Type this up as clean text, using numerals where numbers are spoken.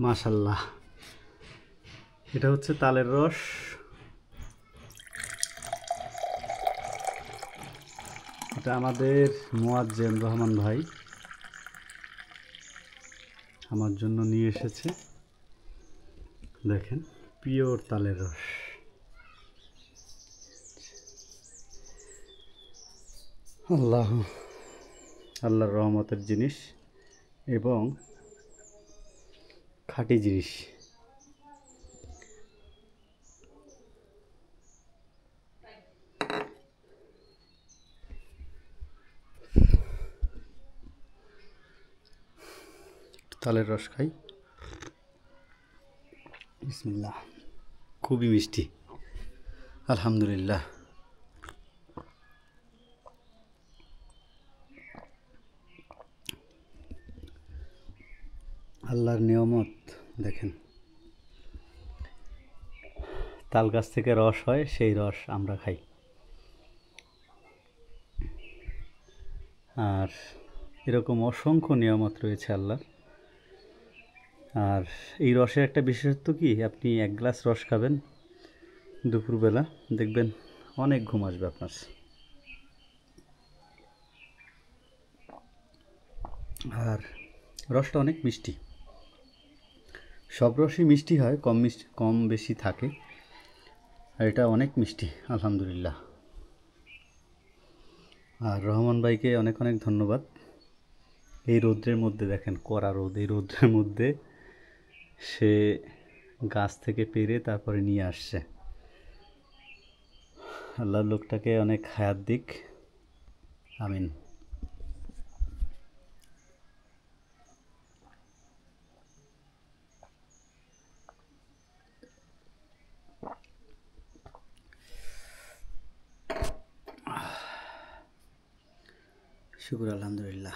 মাশাআল্লাহ, এটা হচ্ছে তালের রস। এটা আমাদের মোয়াজ্জেম রহমান ভাই আমার জন্য নিয়ে এসেছে। দেখেন, পিওর তালের রস। আল্লাহর রহমতের জিনিস এবং খাঁটি জিনিস। তালের রস খাই। বিসমিল্লাহ। খুবই মিষ্টি, আলহামদুলিল্লাহ। আল্লাহর নিয়ামত। দেখেন, তাল গাছ থেকে রস হয়, সেই রস আমরা খাই। আর এরকম অসংখ্য নিয়ামত রয়েছে আল্লাহর। আর এই রসের একটা বিশেষত্ব কি, আপনি এক গ্লাস রস খাবেন দুপুরবেলা, দেখবেন অনেক ঘুম আসবে আপনার। আর রসটা অনেক মিষ্টি। সব রসই মিষ্টি হয়, কম বেশি থাকে, আর এটা অনেক মিষ্টি, আলহামদুলিল্লাহ। আর রহমান ভাইকে অনেক অনেক ধন্যবাদ। এই রৌদ্রের মধ্যে, দেখেন কড়া রোদ, এই রৌদ্রের মধ্যে সে গাছ থেকে পেরে তারপরে নিয়ে আসছে। আল্লাহ লোকটাকে অনেক হায়াত দিক, আমিন। শুকর, আলহামদুলিল্লাহ।